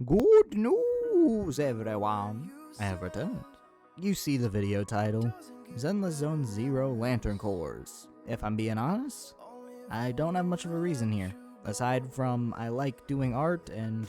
Good news, everyone! I have returned. You see the video title, Zenless Zone Zero Lantern Cores. If I'm being honest, I don't have much of a reason here. Aside from I like doing art and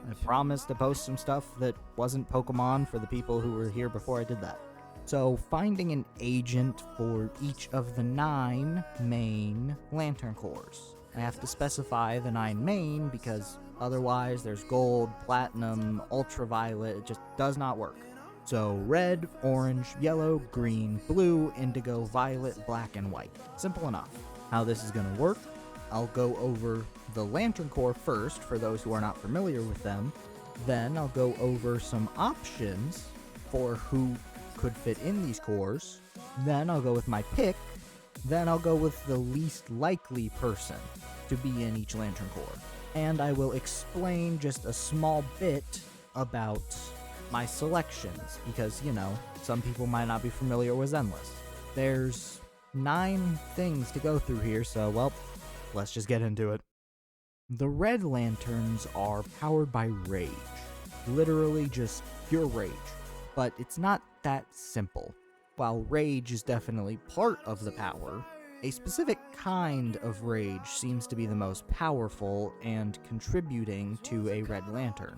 I promised to post some stuff that wasn't Pokemon for the people who were here before I did that. So finding an agent for each of the 9 main Lantern Cores. I have to specify the 9 main because otherwise there's gold, platinum, ultraviolet, it just does not work. So red, orange, yellow, green, blue, indigo, violet, black, and white. Simple enough. How this is going to work, I'll go over the Lantern Core first for those who are not familiar with them. Then I'll go over some options for who could fit in these cores. Then I'll go with my pick. Then I'll go with the least likely person to be in each Lantern Core. And I will explain just a small bit about my selections, because, you know, some people might not be familiar with Zenless. There's 9 things to go through here, so, well, let's just get into it. The red lanterns are powered by rage. Literally just pure rage. But it's not that simple. While rage is definitely part of the power, a specific kind of rage seems to be the most powerful and contributing to a red lantern.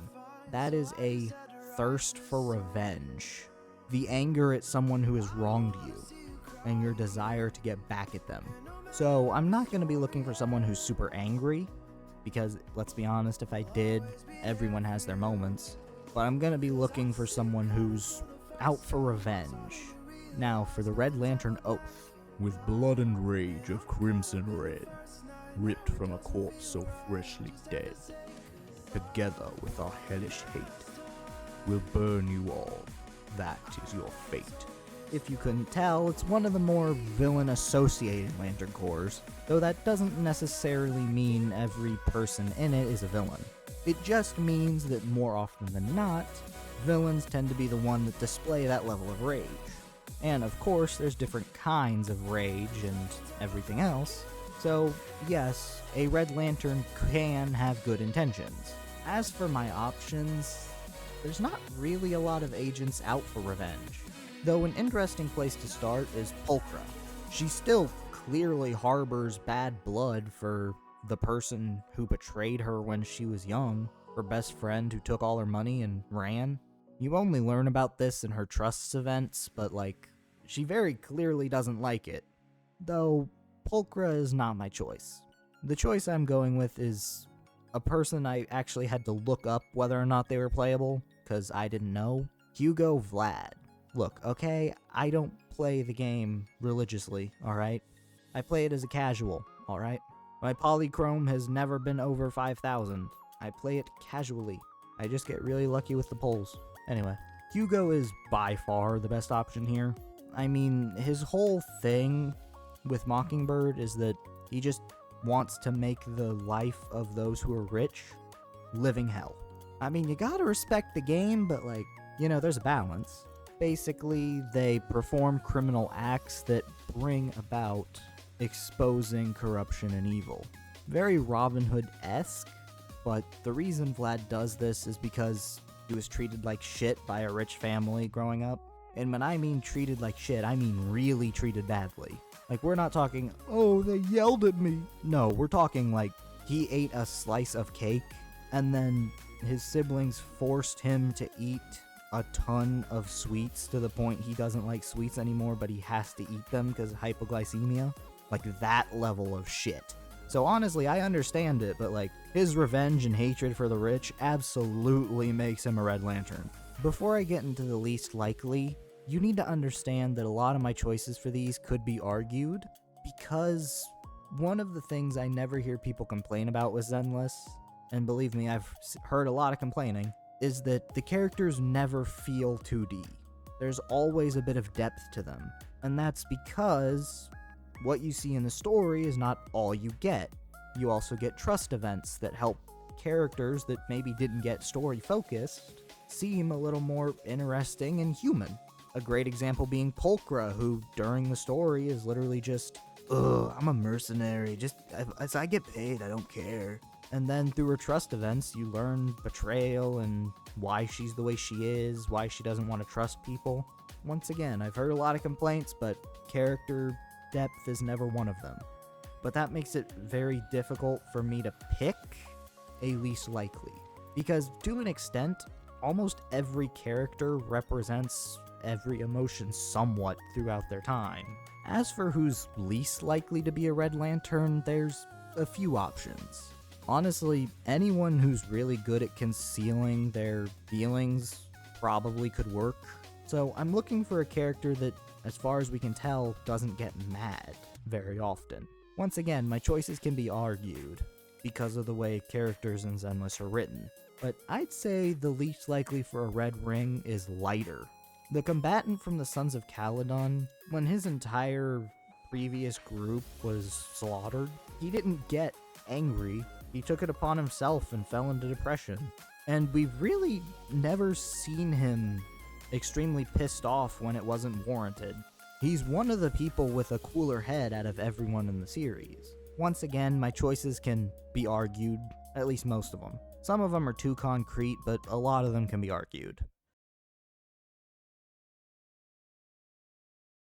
That is a thirst for revenge. The anger at someone who has wronged you, and your desire to get back at them. So I'm not going to be looking for someone who's super angry, because let's be honest, if I did, everyone has their moments. But I'm going to be looking for someone who's out for revenge. Now for the Red Lantern Oath. With blood and rage of crimson red, ripped from a corpse so freshly dead, together with our hellish hate, we'll burn you all. That is your fate. If you couldn't tell, it's one of the more villain-associated Lantern Cores, though that doesn't necessarily mean every person in it is a villain. It just means that more often than not, villains tend to be the one that display that level of rage. And of course, there's different kinds of rage and everything else, so yes, a Red Lantern can have good intentions. As for my options, there's not really a lot of agents out for revenge. Though an interesting place to start is Pulchra. She still clearly harbors bad blood for the person who betrayed her when she was young, her best friend who took all her money and ran. You only learn about this in her trusts events, but she very clearly doesn't like it. Though, Pulchra is not my choice. The choice I'm going with is a person I actually had to look up whether or not they were playable, because I didn't know. Hugo Vlad. Look, okay, I don't play the game religiously, alright? I play it as a casual, alright? My polychrome has never been over 5,000. I play it casually. I just get really lucky with the pulls. Anyway, Hugo is by far the best option here. I mean, his whole thing with Mockingbird is that he just wants to make the life of those who are rich living hell. I mean, you gotta respect the game, but there's a balance. Basically, they perform criminal acts that bring about exposing corruption and evil. Very Robin Hood-esque, but the reason Vlad does this is because he was treated like shit by a rich family growing up. And when I mean treated like shit, I mean really treated badly. We're not talking, oh, they yelled at me. No, we're talking he ate a slice of cake, and then his siblings forced him to eat a ton of sweets to the point he doesn't like sweets anymore, but he has to eat them because of hypoglycemia. That level of shit. So honestly, I understand it, but his revenge and hatred for the rich absolutely makes him a Red Lantern. Before I get into the least likely, you need to understand that a lot of my choices for these could be argued, because one of the things I never hear people complain about with Zenless, and believe me, I've heard a lot of complaining, is that the characters never feel 2D. There's always a bit of depth to them, and that's because what you see in the story is not all you get. You also get trust events that help characters that maybe didn't get story focused seem a little more interesting and human. A great example being Pulchra, who during the story is literally just, ugh, I'm a mercenary, as I get paid, I don't care. And then through her trust events, you learn betrayal and why she's the way she is, why she doesn't want to trust people. Once again, I've heard a lot of complaints, but character depth is never one of them. But that makes it very difficult for me to pick a least likely. Because to an extent, almost every character represents every emotion somewhat throughout their time. As for who's least likely to be a Red Lantern, there's a few options. Honestly, anyone who's really good at concealing their feelings probably could work. So I'm looking for a character that, as far as we can tell, doesn't get mad very often. Once again, my choices can be argued because of the way characters in Zenless are written, but I'd say the least likely for a red ring is Lighter. The combatant from the Sons of Caledon, when his entire previous group was slaughtered, he didn't get angry. He took it upon himself and fell into depression. And we've really never seen him extremely pissed off when it wasn't warranted. He's one of the people with a cooler head out of everyone in the series. Once again, my choices can be argued, at least most of them. Some of them are too concrete, but a lot of them can be argued.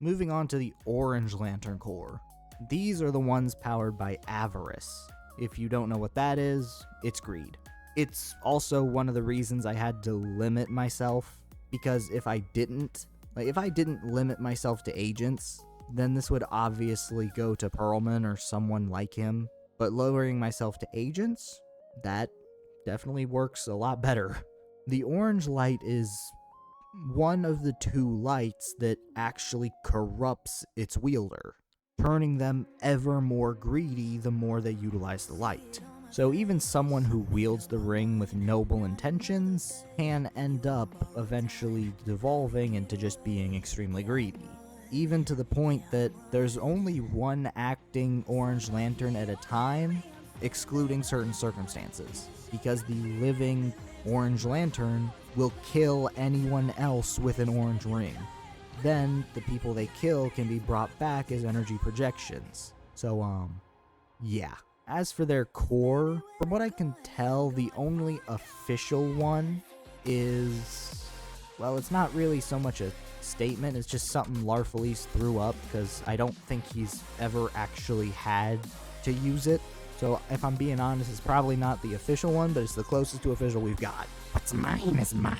Moving on to the Orange Lantern Corps. These are the ones powered by avarice. If you don't know what that is, it's greed. It's also one of the reasons I had to limit myself, because if I didn't limit myself to agents, then this would obviously go to Perlman or someone like him. But lowering myself to agents, that definitely works a lot better. The orange light is one of the two lights that actually corrupts its wielder, turning them ever more greedy the more they utilize the light. So even someone who wields the ring with noble intentions can end up eventually devolving into just being extremely greedy. Even to the point that there's only one acting Orange Lantern at a time, excluding certain circumstances, because the living Orange Lantern will kill anyone else with an orange ring. Then the people they kill can be brought back as energy projections. So, yeah. As for their core, from what I can tell, the only official one is, well, it's not really so much a statement, it's just something Larfelice threw up, because I don't think he's ever actually had to use it. So if I'm being honest, it's probably not the official one, but it's the closest to official we've got. What's mine is mine,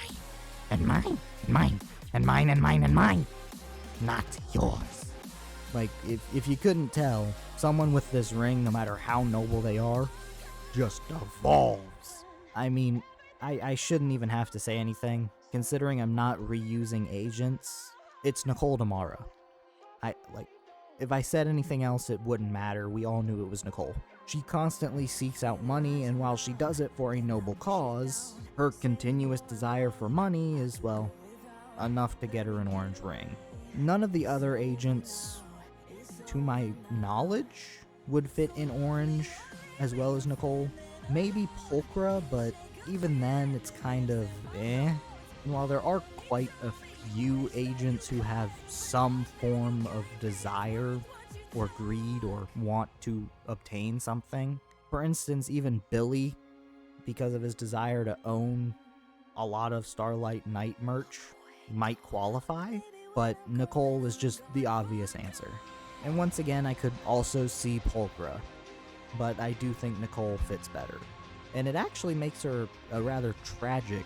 and mine, and mine, and mine, and mine, and mine. Not yours. Like, if you couldn't tell, someone with this ring, no matter how noble they are, just evolves. I mean, I shouldn't even have to say anything, considering I'm not reusing agents. It's Nicole Damara. If I said anything else, it wouldn't matter. We all knew it was Nicole. She constantly seeks out money, and while she does it for a noble cause, her continuous desire for money is, well, enough to get her an orange ring. None of the other agents, to my knowledge, would fit in orange as well as Nicole. Maybe Pulchra, but even then, it's kind of eh. And while there are quite a few agents who have some form of desire or greed or want to obtain something. For instance, even Billy, because of his desire to own a lot of Starlight Knight merch, might qualify, but Nicole is just the obvious answer. And once again, I could also see Pulchra, but I do think Nicole fits better. And it actually makes her a rather tragic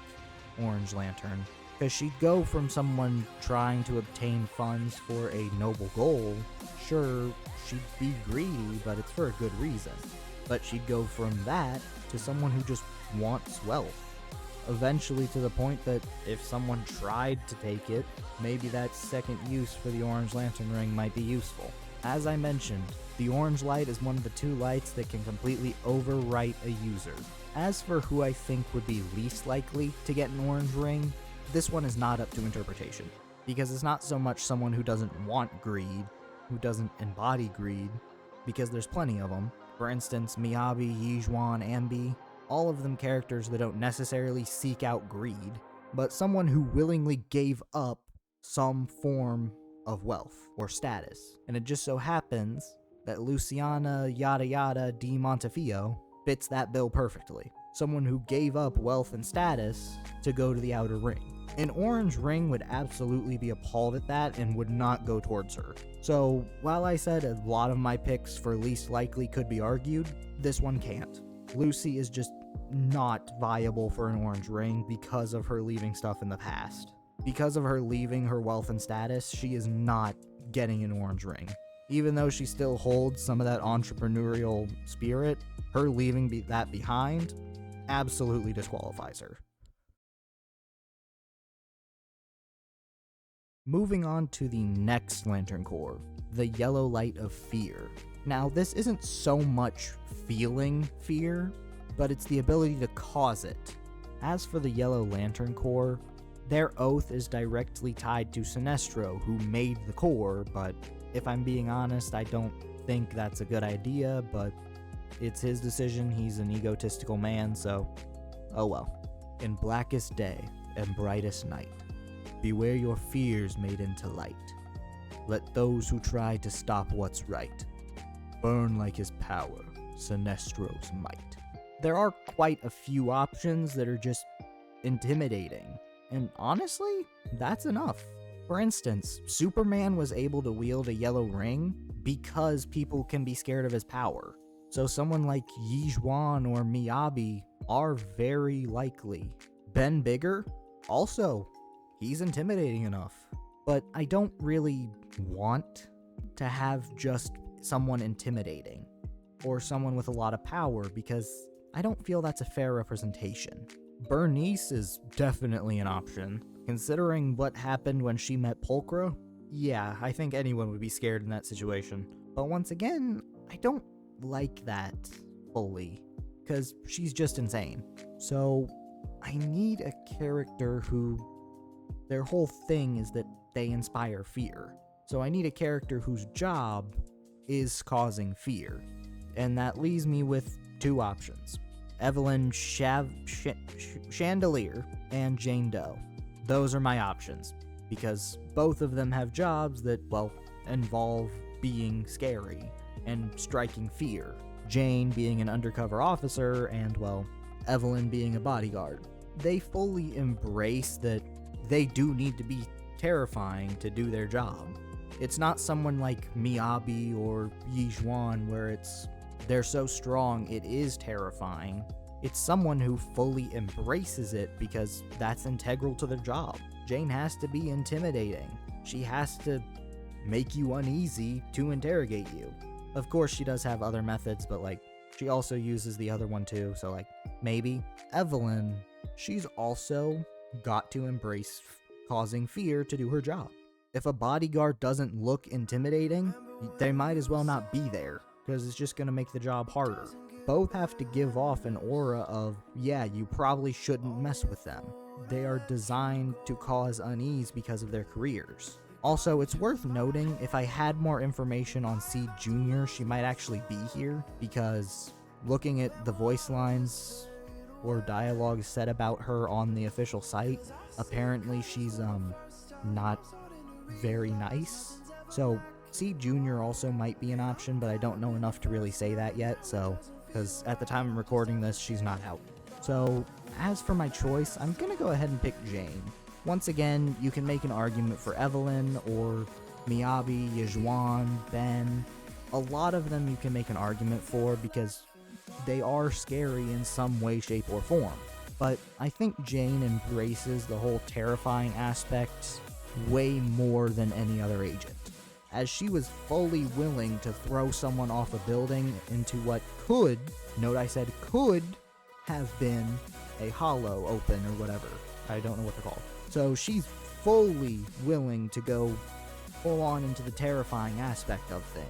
Orange Lantern, because she'd go from someone trying to obtain funds for a noble goal. Sure, she'd be greedy, but it's for a good reason. But she'd go from that to someone who just wants wealth. Eventually to the point that if someone tried to take it, maybe that second use for the Orange Lantern ring might be useful. As I mentioned, the orange light is one of the two lights that can completely overwrite a user. As for who I think would be least likely to get an orange ring, this one is not up to interpretation, because it's not so much someone who doesn't want greed, who doesn't embody greed, because there's plenty of them. For instance, Miyabi, Yizhuan, Ambi, all of them characters that don't necessarily seek out greed, but someone who willingly gave up some form of wealth or status. And it just so happens that Luciana Yada Yada di Montefiore fits that bill perfectly. Someone who gave up wealth and status to go to the outer ring. An orange ring would absolutely be appalled at that and would not go towards her. So, while I said a lot of my picks for least likely could be argued, this one can't. Lucy is just not viable for an orange ring because of her leaving stuff in the past. Because of her leaving her wealth and status, she is not getting an orange ring. Even though she still holds some of that entrepreneurial spirit, her leaving that behind absolutely disqualifies her. Moving on to the next Lantern Core, the Yellow Light of Fear. Now, this isn't so much feeling fear, but it's the ability to cause it. As for the Yellow Lantern Core, their oath is directly tied to Sinestro, who made the core, but if I'm being honest, I don't think that's a good idea, but it's his decision. He's an egotistical man, so oh well. In blackest day and brightest night, beware your fears made into light. Let those who try to stop what's right burn like his power, Sinestro's might. There are quite a few options that are just intimidating, and honestly, that's enough. For instance, Superman was able to wield a yellow ring because people can be scared of his power. So someone like Yizhuan or Miyabi are very likely. Ben Bigger? Also, he's intimidating enough. But I don't really want to have just someone intimidating or someone with a lot of power because I don't feel that's a fair representation. Bernice is definitely an option. Considering what happened when she met Pulchra, yeah, I think anyone would be scared in that situation. But once again, I don't like that fully, because she's just insane. So, I need a character who, their whole thing is that they inspire fear. So I need a character whose job is causing fear. And that leaves me with two options. Evelyn Chandelier and Jane Doe. Those are my options, because both of them have jobs that, well, involve being scary and striking fear. Jane being an undercover officer and, well, Evelyn being a bodyguard. They fully embrace that they do need to be terrifying to do their job. It's not someone like Miyabi or Yizhuan where they're so strong it is terrifying. It's someone who fully embraces it because that's integral to their job. Jane has to be intimidating. She has to make you uneasy to interrogate you. Of course, she does have other methods, but she also uses the other one too, so maybe. Evelyn, she's also got to embrace causing fear to do her job. If a bodyguard doesn't look intimidating, they might as well not be there, because it's just going to make the job harder. Both have to give off an aura of, yeah, you probably shouldn't mess with them. They are designed to cause unease because of their careers. Also, it's worth noting, if I had more information on Seed Jr., she might actually be here, because looking at the voice lines or dialogue said about her on the official site, apparently she's not very nice. So Seed Jr. also might be an option, but I don't know enough to really say that yet, because at the time I'm recording this, she's not out. So, as for my choice, I'm gonna go ahead and pick Jane. Once again, you can make an argument for Evelyn, or Miyabi, Yizhuan, Ben. A lot of them you can make an argument for because they are scary in some way, shape, or form. But I think Jane embraces the whole terrifying aspect way more than any other agent, as she was fully willing to throw someone off a building into what could, note I said could, have been a hollow open or whatever. I don't know what they're called. So she's fully willing to go full on into the terrifying aspect of things.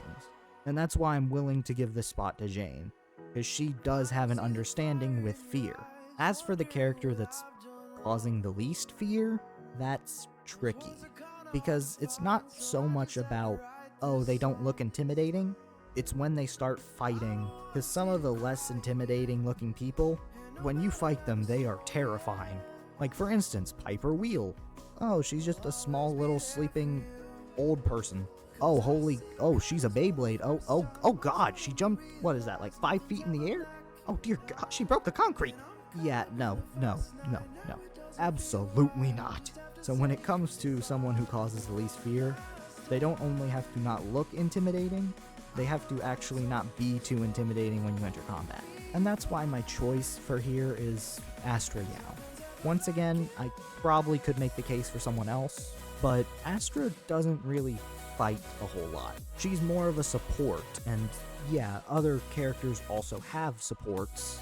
And that's why I'm willing to give this spot to Jane, because she does have an understanding with fear. As for the character that's causing the least fear, that's tricky, because it's not so much about, oh, they don't look intimidating, it's when they start fighting, because some of the less intimidating looking people, when you fight them, they are terrifying. Like, for instance, Piper Wheel. Oh, she's just a small little sleeping old person. Oh, she's a Beyblade. Oh god, she jumped, what is that, 5 feet in the air? Oh dear God, she broke the concrete! Yeah, no. Absolutely not. So when it comes to someone who causes the least fear, they don't only have to not look intimidating, they have to actually not be too intimidating when you enter combat. And that's why my choice for here is Astra Yao. Once again, I probably could make the case for someone else, but Astra doesn't really fight a whole lot. She's more of a support, and yeah, other characters also have supports,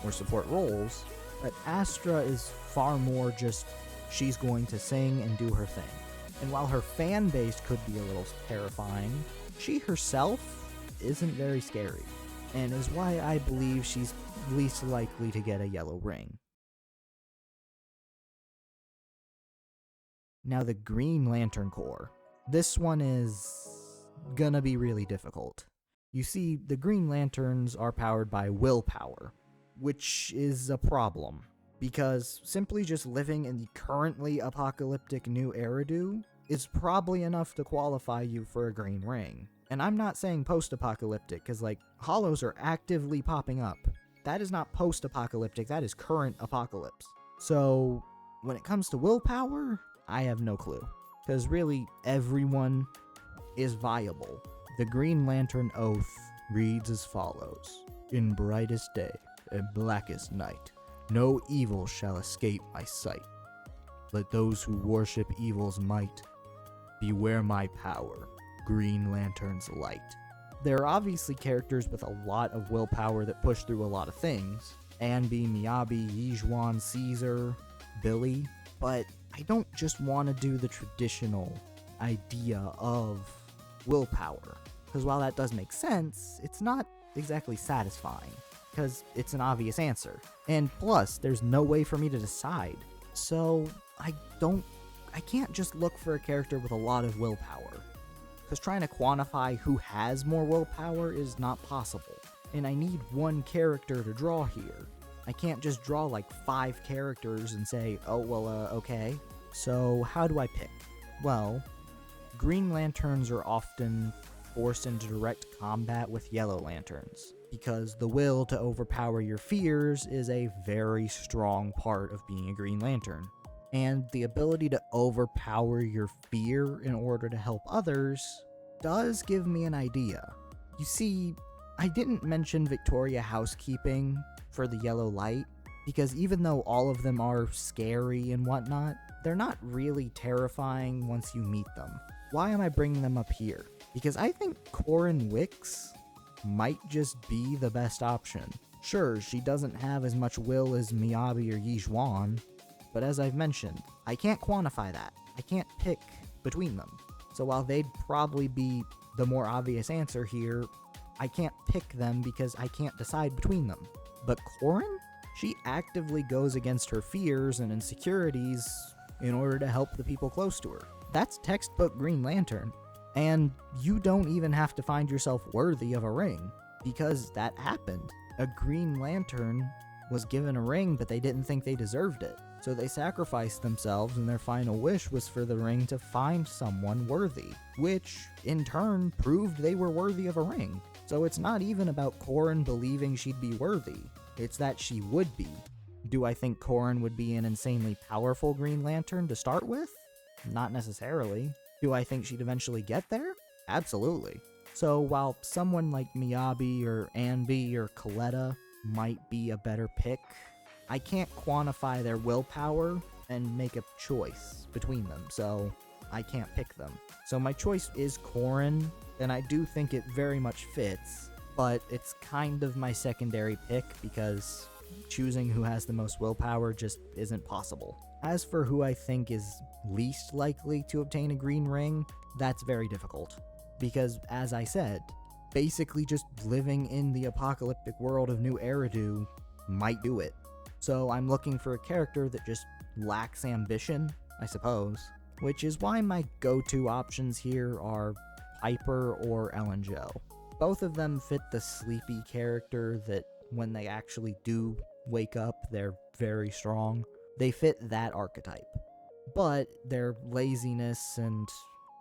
or support roles, but Astra is far more just she's going to sing and do her thing. And while her fan base could be a little terrifying, she herself isn't very scary, and is why I believe she's least likely to get a yellow ring. Now the Green Lantern Corps. This one is gonna be really difficult. You see, the Green Lanterns are powered by willpower, which is a problem, because simply just living in the currently apocalyptic New Eridu is probably enough to qualify you for a green ring. And I'm not saying post-apocalyptic, because hollows are actively popping up. That is not post-apocalyptic, that is current apocalypse. So, when it comes to willpower, I have no clue. Because really, everyone is viable. The Green Lantern Oath reads as follows. In brightest day and blackest night, no evil shall escape my sight. Let those who worship evil's might beware my power, Green Lantern's light. There are obviously characters with a lot of willpower that push through a lot of things. Anbi, Miyabi, Yizhuan, Caesar, Billy, but I don't just want to do the traditional idea of willpower. Because while that does make sense, it's not exactly satisfying. Because it's an obvious answer. And plus, there's no way for me to decide. So, I can't just look for a character with a lot of willpower. Because trying to quantify who has more willpower is not possible. And I need one character to draw here. I can't just draw 5 characters and say, oh, well, okay. So, how do I pick? Well, Green Lanterns are often forced into direct combat with Yellow Lanterns, because the will to overpower your fears is a very strong part of being a Green Lantern. And the ability to overpower your fear in order to help others does give me an idea. You see, I didn't mention Victoria Housekeeping for the Yellow Light, because even though all of them are scary and whatnot, they're not really terrifying once you meet them. Why am I bringing them up here? Because I think Corin Wicks might just be the best option. Sure, she doesn't have as much will as Miyabi or Yizhuan, but as I've mentioned, I can't quantify that. I can't pick between them. So while they'd probably be the more obvious answer here, I can't pick them because I can't decide between them. But Corin? She actively goes against her fears and insecurities in order to help the people close to her. That's textbook Green Lantern. And you don't even have to find yourself worthy of a ring, because that happened. A Green Lantern was given a ring, but they didn't think they deserved it. So they sacrificed themselves, and their final wish was for the ring to find someone worthy, which, in turn, proved they were worthy of a ring. So it's not even about Corin believing she'd be worthy, it's that she would be. Do I think Corin would be an insanely powerful Green Lantern to start with? Not necessarily. Do I think she'd eventually get there? Absolutely. So while someone like Miyabi or Anbi or Coletta might be a better pick, I can't quantify their willpower and make a choice between them, so I can't pick them. So my choice is Corin, and I do think it very much fits, but it's kind of my secondary pick because choosing who has the most willpower just isn't possible. As for who I think is least likely to obtain a green ring, that's very difficult. Because, as I said, basically just living in the apocalyptic world of New Eridu might do it. So I'm looking for a character that just lacks ambition, I suppose. Which is why my go-to options here are Piper or Ellen Jo. Both of them fit the sleepy character that when they actually do wake up, they're very strong. They fit that archetype. But their laziness and,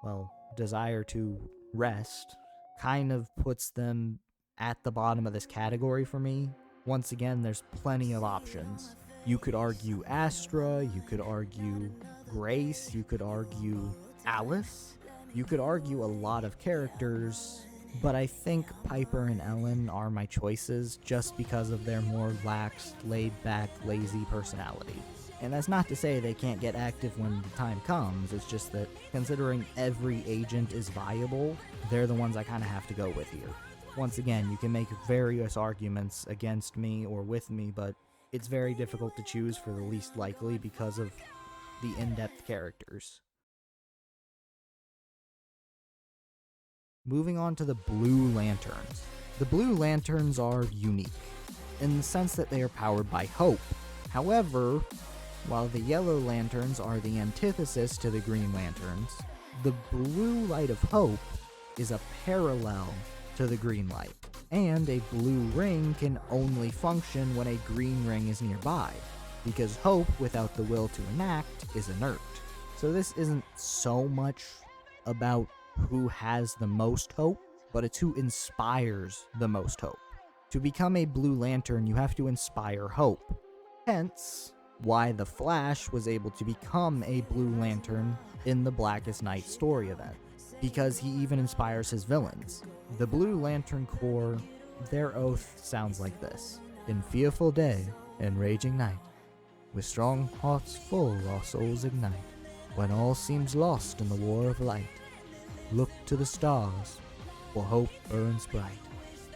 well, desire to rest kind of puts them at the bottom of this category for me, Once again, there's plenty of options. You could argue Astra, you could argue Grace, you could argue Alice, you could argue a lot of characters, but I think Piper and Ellen are my choices just because of their more lax, laid-back, lazy personality. And that's not to say they can't get active when the time comes, it's just that considering every agent is viable, they're the ones I kind of have to go with here. Once again, you can make various arguments against me or with me, but it's very difficult to choose for the least likely because of the in-depth characters. Moving on to the Blue Lanterns. The Blue Lanterns are unique, in the sense that they are powered by hope. However, while the Yellow Lanterns are the antithesis to the Green Lanterns, the Blue Light of Hope is a parallel to the green light, and a blue ring can only function when a green ring is nearby, because hope without the will to enact is inert. So this isn't so much about who has the most hope, but it's who inspires the most hope. To become a Blue Lantern, you have to inspire hope. Hence, why the Flash was able to become a Blue Lantern in the Blackest Night story event, because he even inspires his villains. The Blue Lantern Corps, their oath sounds like this. In fearful day and raging night, with strong hearts full our souls ignite. When all seems lost in the war of light, look to the stars, for hope burns bright.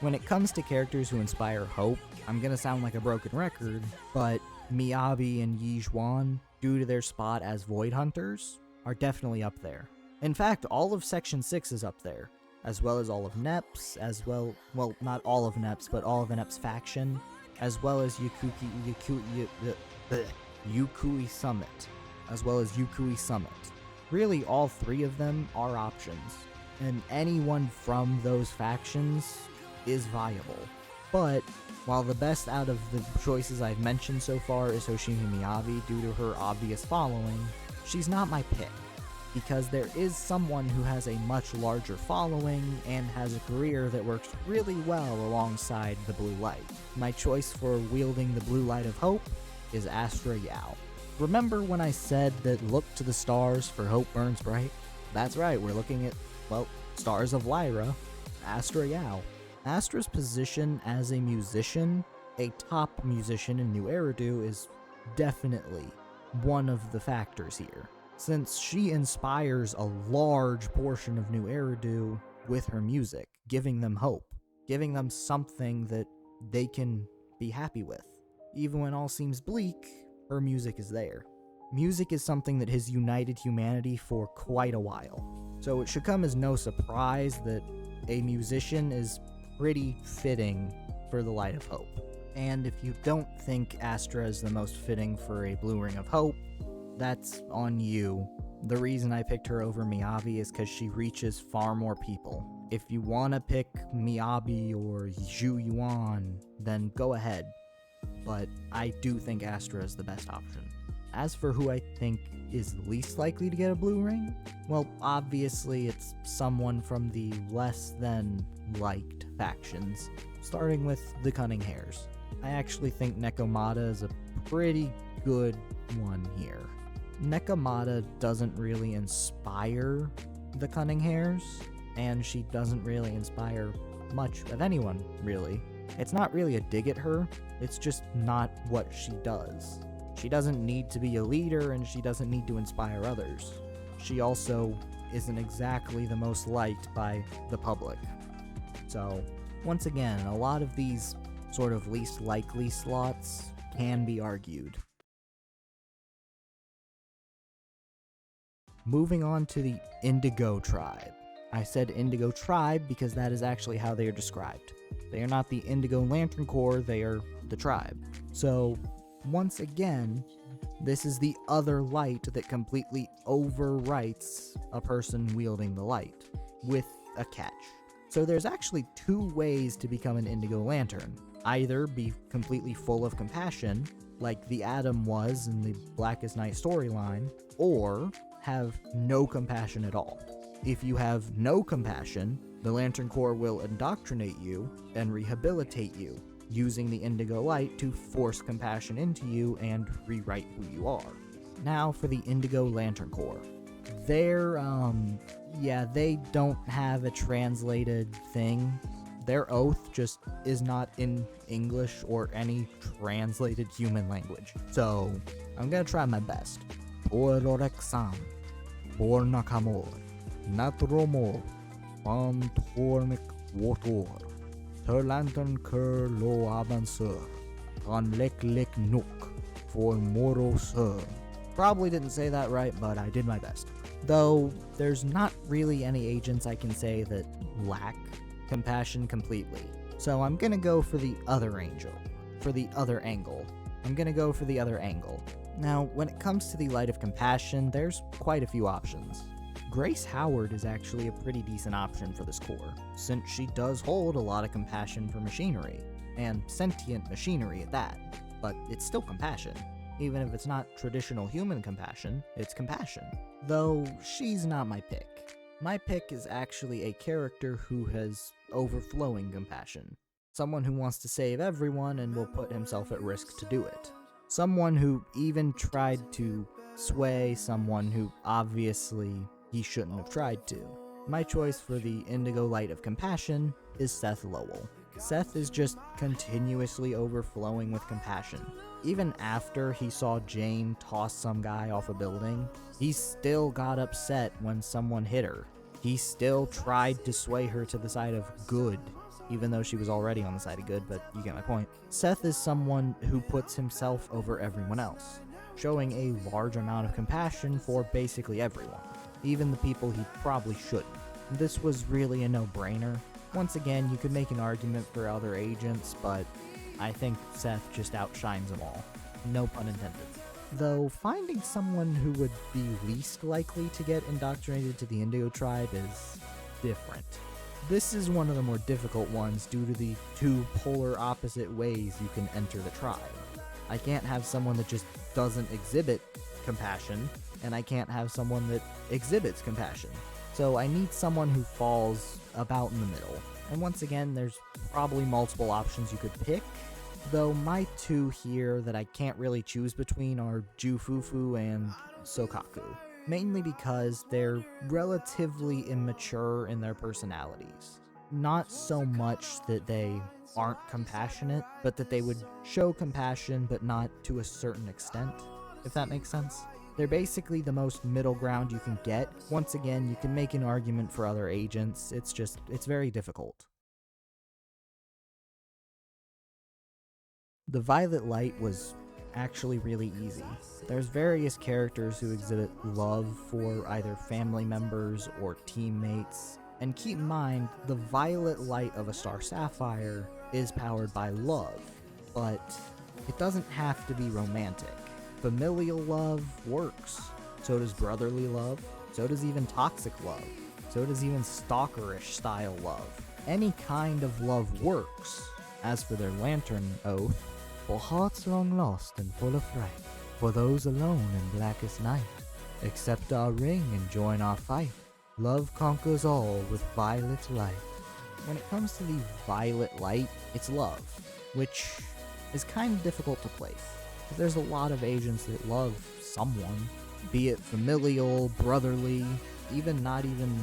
When it comes to characters who inspire hope, I'm gonna sound like a broken record, but Miyabi and Yi Zhuan, due to their spot as Void Hunters, are definitely up there. In fact, all of Section 6 is up there, as well as all of NEP's, not all of NEP's, but all of NEP's faction, as well as Yukui Summit. Really, all three of them are options, and anyone from those factions is viable. But while the best out of the choices I've mentioned so far is Hoshimi Miyabi due to her obvious following, she's not my pick, because there is someone who has a much larger following and has a career that works really well alongside the blue light. My choice for wielding the blue light of hope is Astra Yao. Remember when I said that look to the stars for hope burns bright? That's right, we're looking at, Stars of Lyra, Astra Yao. Astra's position as a musician, a top musician in New Eridu, is definitely one of the factors here, since she inspires a large portion of New Eridu with her music, giving them hope, giving them something that they can be happy with. Even when all seems bleak, her music is there. Music is something that has united humanity for quite a while, so it should come as no surprise that a musician is pretty fitting for the Light of Hope. And if you don't think Astra is the most fitting for a Blue Ring of Hope, that's on you. The reason I picked her over Miyabi is because she reaches far more people. If you want to pick Miyabi or Zhu Yuan, then go ahead. But I do think Astra is the best option. As for who I think is least likely to get a blue ring, well, obviously it's someone from the less than liked factions, starting with the Cunning Hares. I actually think Nekomata is a pretty good one here. Nekomata doesn't really inspire the Cunning Hares, and she doesn't really inspire much of anyone, really. It's not really a dig at her, it's just not what she does. She doesn't need to be a leader, and she doesn't need to inspire others. She also isn't exactly the most liked by the public. So, once again, a lot of these sort of least likely slots can be argued. Moving on to the Indigo Tribe. I said Indigo Tribe because that is actually how they are described. They are not the Indigo Lantern Corps, they are the tribe. So, once again, this is the other light that completely overwrites a person wielding the light, with a catch. So there's actually two ways to become an Indigo Lantern. Either be completely full of compassion, like the Atom was in the Blackest Night storyline, or have no compassion at all. If you have no compassion, the Lantern Corps will indoctrinate you and rehabilitate you, using the indigo light to force compassion into you and rewrite who you are. Now for the Indigo Lantern Corps. They don't have a translated thing. Their oath just is not in English or any translated human language. So, I'm gonna try my best. Por Lorexam, por Nakamor, Natromor, Van Tornik Wotor, Ter Lantern Ker Lo Avansur, Van Lek Lek Nook, for Moro Sir. Probably didn't say that right, but I did my best. Though, there's not really any agents I can say that lack compassion completely. So I'm gonna go for the other angel. I'm gonna go for the other angle. Now, when it comes to the Light of Compassion, there's quite a few options. Grace Howard is actually a pretty decent option for this core, since she does hold a lot of compassion for machinery, and sentient machinery at that, but it's still compassion. Even if it's not traditional human compassion, it's compassion. Though, she's not my pick. My pick is actually a character who has overflowing compassion. Someone who wants to save everyone and will put himself at risk to do it. Someone who even tried to sway someone who obviously he shouldn't have tried to. My choice for the Indigo Light of Compassion is Seth Lowell. Seth is just continuously overflowing with compassion. Even after he saw Jane toss some guy off a building, he still got upset when someone hit her. He still tried to sway her to the side of good, even though she was already on the side of good, but you get my point. Seth is someone who puts himself over everyone else, showing a large amount of compassion for basically everyone, even the people he probably shouldn't. This was really a no-brainer. Once again, you could make an argument for other agents, but I think Seth just outshines them all. No pun intended. Though finding someone who would be least likely to get indoctrinated to the Indigo Tribe is different. This is one of the more difficult ones due to the two polar opposite ways you can enter the tribe. I can't have someone that just doesn't exhibit compassion, and I can't have someone that exhibits compassion. So I need someone who falls about in the middle. And once again, there's probably multiple options you could pick, though my two here that I can't really choose between are Jufufu and Sokaku, mainly because they're relatively immature in their personalities. Not so much that they aren't compassionate, but that they would show compassion but not to a certain extent, if that makes sense. They're basically the most middle ground you can get. Once again, you can make an argument for other agents, it's very difficult. The Violet Light was actually really easy. There's various characters who exhibit love for either family members or teammates, and keep in mind, the Violet Light of a Star Sapphire is powered by love, but it doesn't have to be romantic. Familial love works. So does brotherly love. So does even toxic love. So does even stalkerish style love. Any kind of love works. As for their lantern oath, for hearts long lost and full of fright, for those alone in blackest night, accept our ring and join our fight. Love conquers all with violet light. When it comes to the Violet Light, it's love, which is kind of difficult to place. There's a lot of agents that love someone, be it familial, brotherly, even not even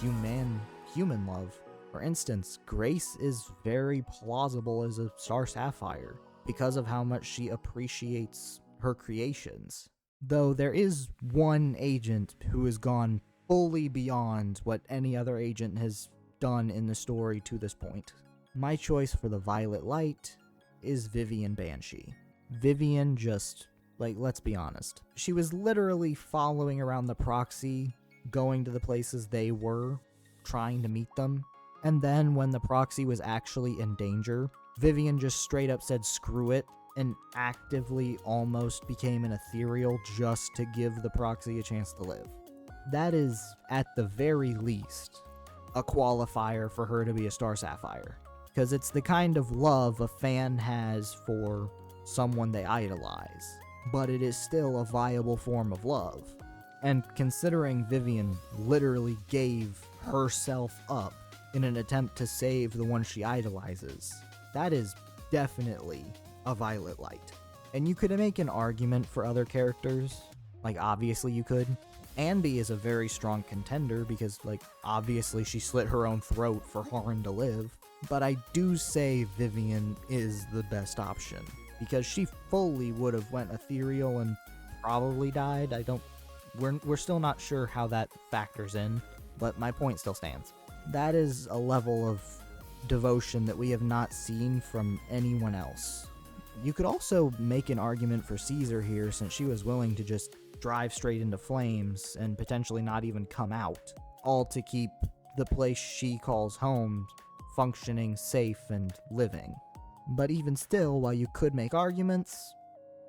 human love. For instance, Grace is very plausible as a Star Sapphire because of how much she appreciates her creations. Though there is one agent who has gone fully beyond what any other agent has done in the story to this point. My choice for the Violet Light is Vivian Banshee. Vivian just, let's be honest. She was literally following around the proxy, going to the places they were, trying to meet them. And then when the proxy was actually in danger, Vivian just straight up said screw it, and actively almost became an ethereal just to give the proxy a chance to live. That is, at the very least, a qualifier for her to be a Star Sapphire. Because it's the kind of love a fan has for someone they idolize, but it is still a viable form of love. And considering Vivian literally gave herself up in an attempt to save the one she idolizes, that is definitely a violet light. And you could make an argument for other characters, like obviously you could. Andy is a very strong contender because, like, obviously she slit her own throat for Haran to live. But I do say Vivian is the best option because she fully would have went ethereal and probably died. We're still not sure how that factors in, but my point still stands. That is a level of devotion that we have not seen from anyone else. You could also make an argument for Caesar here since she was willing to just drive straight into flames and potentially not even come out, all to keep the place she calls home functioning, safe, and living. But even still, while you could make arguments,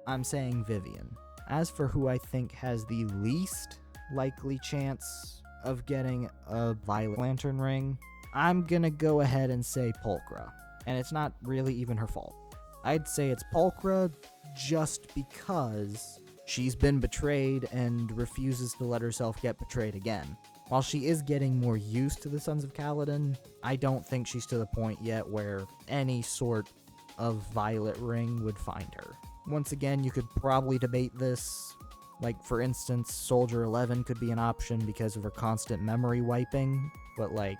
I'm saying Vivian. As for who I think has the least likely chance of getting a Violet Lantern ring, I'm gonna go ahead and say Pulchra. And it's not really even her fault. I'd say it's Pulchra just because she's been betrayed and refuses to let herself get betrayed again. While she is getting more used to the Sons of Kaladin, I don't think she's to the point yet where any sort of Violet ring would find her. Once again, you could probably debate this. Like, for instance, Soldier 11 could be an option because of her constant memory wiping, but, like,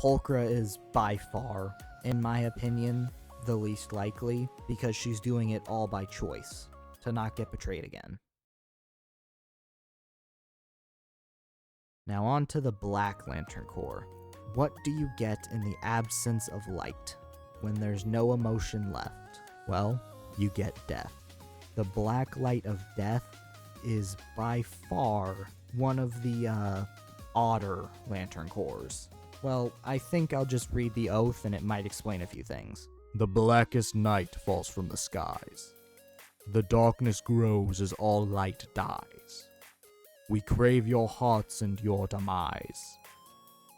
Pulchra is by far, in my opinion, the least likely because she's doing it all by choice to not get betrayed again. Now on to the Black Lantern Corps. What do you get in the absence of light, when there's no emotion left? Well, you get death. The black light of death is by far one of the odder Lantern Corps. Well, I think I'll just read the oath and it might explain a few things. The blackest night falls from the skies. The darkness grows as all light dies. We crave your hearts and your demise.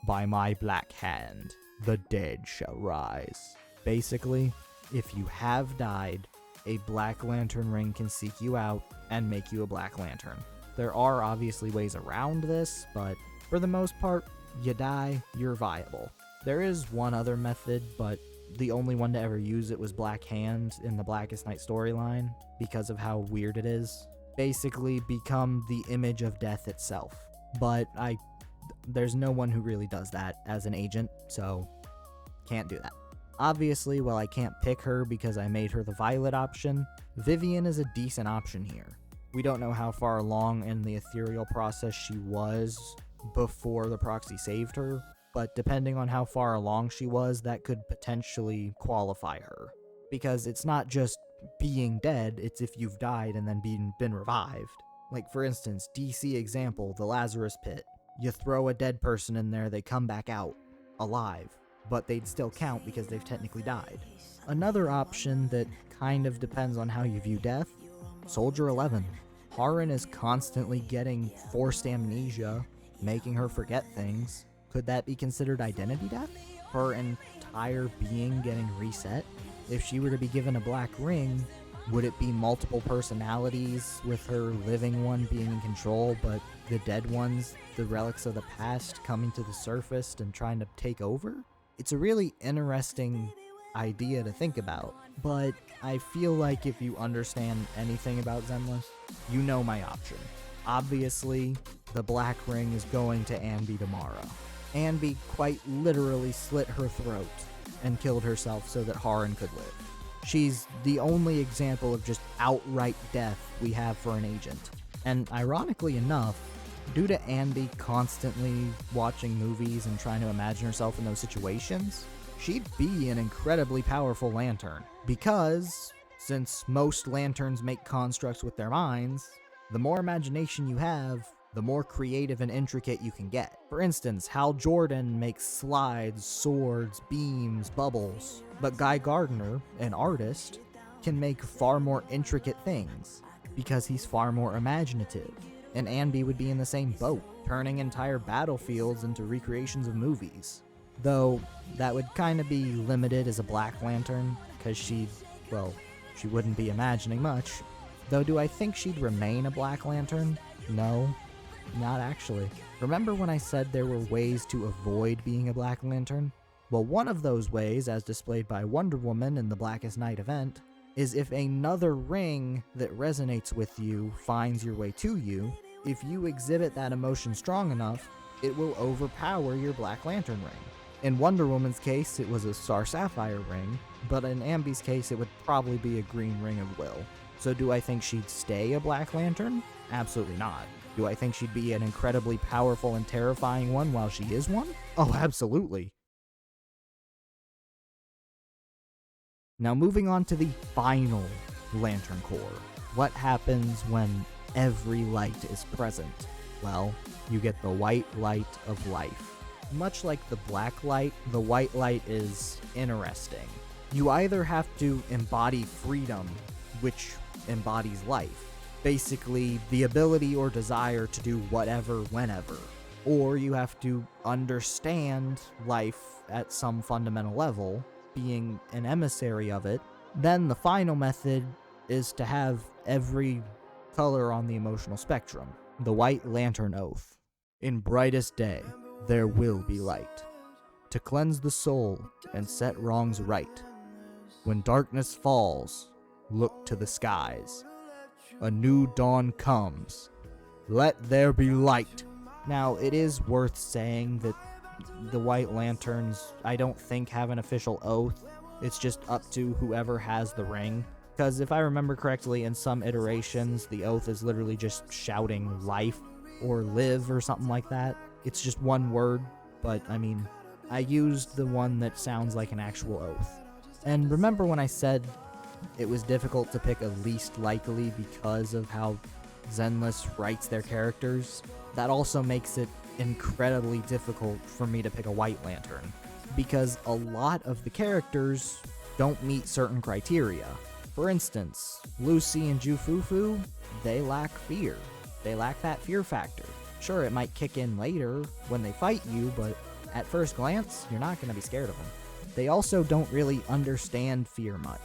By my black hand, the dead shall rise. Basically, if you have died, a Black Lantern ring can seek you out and make you a Black Lantern. There are obviously ways around this, but for the most part, you die, you're viable. There is one other method, but the only one to ever use it was Black Hand in the Blackest Night storyline because of how weird it is. Basically become the image of death itself. But there's no one who really does that as an agent, so can't do that. Obviously, while I can't pick her because I made her the Violet option, Vivian is a decent option here. We don't know how far along in the ethereal process she was before the proxy saved her, but depending on how far along she was, that could potentially qualify her. Because it's not just being dead, it's if you've died and then been revived. Like, for instance, DC example, the Lazarus Pit. You throw a dead person in there, they come back out, alive, but they'd still count because they've technically died. Another option that kind of depends on how you view death, Soldier 11. Haran is constantly getting forced amnesia, making her forget things. Could that be considered identity death? Her entire being getting reset? If she were to be given a black ring, would it be multiple personalities with her living one being in control, but the dead ones, the relics of the past, coming to the surface and trying to take over? It's a really interesting idea to think about, but I feel like if you understand anything about Zenless, you know my option. Obviously, the black ring is going to Anby tomorrow. Anby quite literally slit her throat and killed herself so that Haran could live. She's the only example of just outright death we have for an agent. And ironically enough, due to Andy constantly watching movies and trying to imagine herself in those situations, she'd be an incredibly powerful lantern. Because, since most lanterns make constructs with their minds, the more imagination you have, the more creative and intricate you can get. For instance, Hal Jordan makes slides, swords, beams, bubbles, but Guy Gardner, an artist, can make far more intricate things because he's far more imaginative. And Anby would be in the same boat, turning entire battlefields into recreations of movies. Though, that would kind of be limited as a Black Lantern, because she wouldn't be imagining much. Though, do I think she'd remain a Black Lantern? No. Not actually. Remember when I said there were ways to avoid being a Black Lantern? Well, one of those ways, as displayed by Wonder Woman in the Blackest Night event, is if another ring that resonates with you finds your way to you, if you exhibit that emotion strong enough, it will overpower your Black Lantern ring. In Wonder Woman's case, it was a Star Sapphire ring, but in Ambi's case, it would probably be a green ring of will. So do I think she'd stay a Black Lantern? Absolutely not. Do I think she'd be an incredibly powerful and terrifying one while she is one? Oh, absolutely. Now moving on to the final Lantern Core. What happens when every light is present? Well, you get the white light of life. Much like the black light, the white light is interesting. You either have to embody freedom, which embodies life, basically the ability or desire to do whatever whenever, or you have to understand life at some fundamental level, being an emissary of it. Then the final method is to have every color on the emotional spectrum, the White Lantern Oath. In brightest day, there will be light, to cleanse the soul and set wrongs right. When darkness falls, look to the skies. A new dawn comes. Let there be light. Now, it is worth saying that the White Lanterns, I don't think, have an official oath. It's just up to whoever has the ring. Because if I remember correctly, in some iterations, the oath is literally just shouting life or live or something like that. It's just one word, but I mean, I used the one that sounds like an actual oath. And remember when I said it was difficult to pick a least likely because of how Zenless writes their characters? That also makes it incredibly difficult for me to pick a White Lantern, because a lot of the characters don't meet certain criteria. For instance, Lucy and Jufufu, they lack fear. They lack that fear factor. Sure, it might kick in later when they fight you, but at first glance, you're not going to be scared of them. They also don't really understand fear much.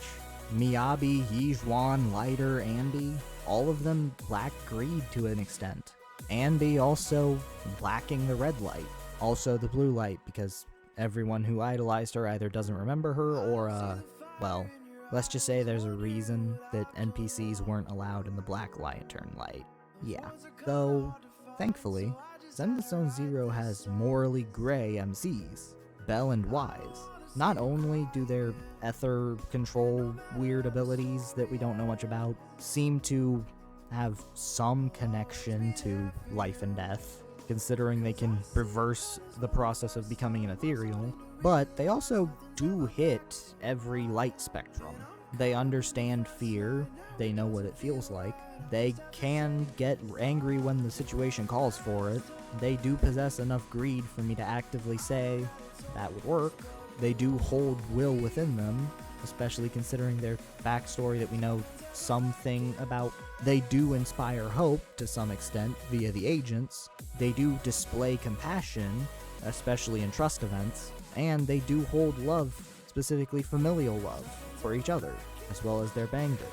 Miyabi, Yizhuan, Lighter, Andy, all of them lack greed to an extent. Andy also lacking the red light, also the blue light, because everyone who idolized her either doesn't remember her or, well, let's just say there's a reason that NPCs weren't allowed in the Black Lantern light. Yeah. Though, thankfully, Zenless Zone Zero has morally gray MCs, Bell and Wise. Not only do their ether control weird abilities that we don't know much about seem to have some connection to life and death, considering they can reverse the process of becoming an ethereal, but they also do hit every light spectrum. They understand fear, they know what it feels like, they can get angry when the situation calls for it, they do possess enough greed for me to actively say that would work. They do hold will within them, especially considering their backstory that we know something about. They do inspire hope to some extent via the agents. They do display compassion, especially in trust events. And they do hold love, specifically familial love, for each other, as well as their Bangor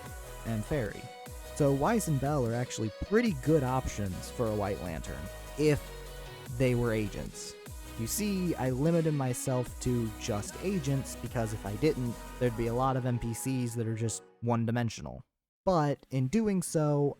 and Fairy. So Wise and Bell are actually pretty good options for a White Lantern, if they were agents. You see, I limited myself to just agents because if I didn't, there'd be a lot of NPCs that are just one-dimensional. But in doing so,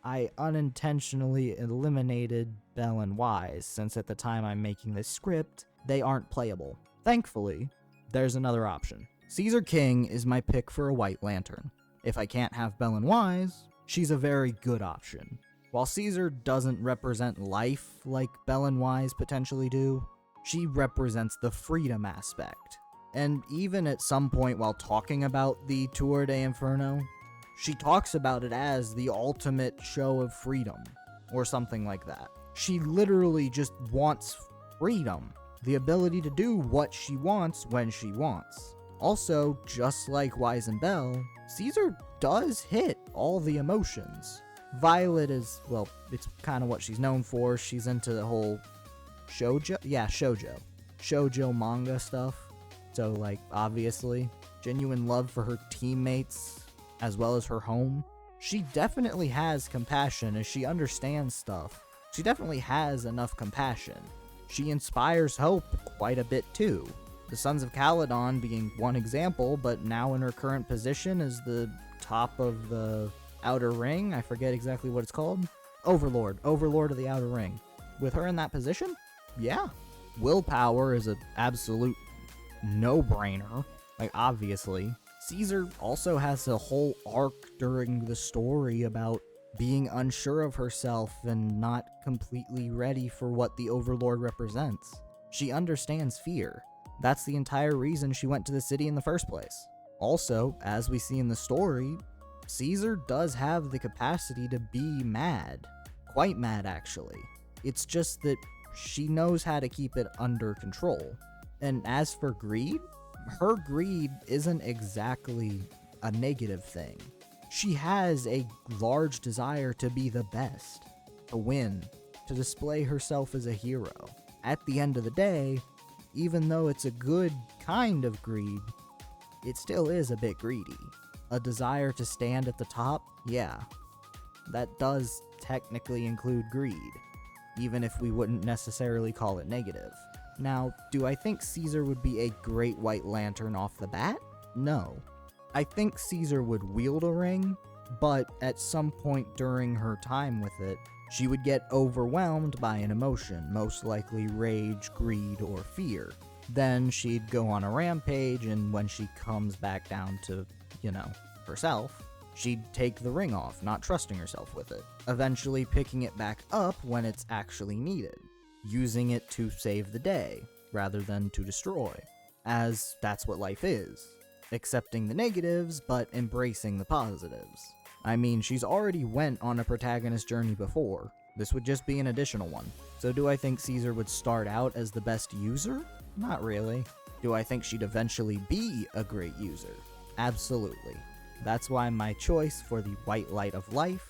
I unintentionally eliminated Bell and Wise, since at the time I'm making this script, they aren't playable. Thankfully, there's another option. Caesar King is my pick for a White Lantern. If I can't have Bell and Wise, she's a very good option. While Caesar doesn't represent life like Bell and Wise potentially do, she represents the freedom aspect. And even at some point while talking about the Tour de Inferno, she talks about it as the ultimate show of freedom, or something like that. She literally just wants freedom, the ability to do what she wants when she wants. Also, just like Wise and Bell, Caesar does hit all the emotions. Violet is, well, it's kind of what she's known for. She's into the whole shoujo manga stuff. So, like, obviously, genuine love for her teammates as well as her home. She definitely has compassion as she understands stuff. She definitely has enough compassion. She inspires hope quite a bit too. The Sons of Caledon being one example, but now in her current position as the top of the Outer Ring. I forget exactly what it's called. Overlord of the Outer Ring. With her in that position? Yeah. Willpower is an absolute no-brainer. Like, obviously. Caesar also has a whole arc during the story about being unsure of herself and not completely ready for what the Overlord represents. She understands fear. That's the entire reason she went to the city in the first place. Also, as we see in the story, Caesar does have the capacity to be mad. Quite mad, actually. It's just that she knows how to keep it under control. And as for greed, her greed isn't exactly a negative thing. She has a large desire to be the best, to win, to display herself as a hero. At the end of the day, even though it's a good kind of greed, it still is a bit greedy. A desire to stand at the top, yeah, that does technically include greed, even if we wouldn't necessarily call it negative. Now, do I think Caesar would be a great White Lantern off the bat? No. I think Caesar would wield a ring, but at some point during her time with it, she would get overwhelmed by an emotion, most likely rage, greed, or fear. Then she'd go on a rampage, and when she comes back down to, herself, she'd take the ring off, not trusting herself with it, eventually picking it back up when it's actually needed, using it to save the day, rather than to destroy, as that's what life is. Accepting the negatives, but embracing the positives. I mean, she's already went on a protagonist journey before. This would just be an additional one. So do I think Caesar would start out as the best user? Not really. Do I think she'd eventually be a great user? Absolutely. That's why my choice for the white light of life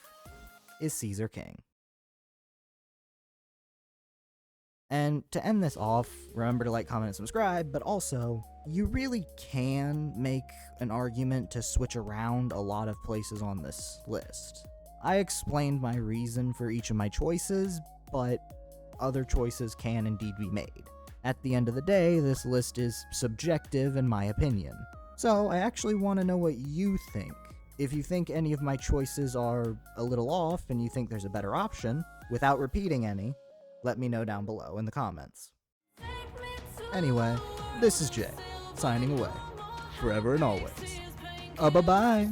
is Caesar King. And to end this off, remember to like, comment, and subscribe, but also, you really can make an argument to switch around a lot of places on this list. I explained my reason for each of my choices, but other choices can indeed be made. At the end of the day, this list is subjective in my opinion. So I actually want to know what you think. If you think any of my choices are a little off and you think there's a better option, without repeating any, let me know down below in the comments. Anyway, this is Jay, signing away. Forever and always. Bye-bye.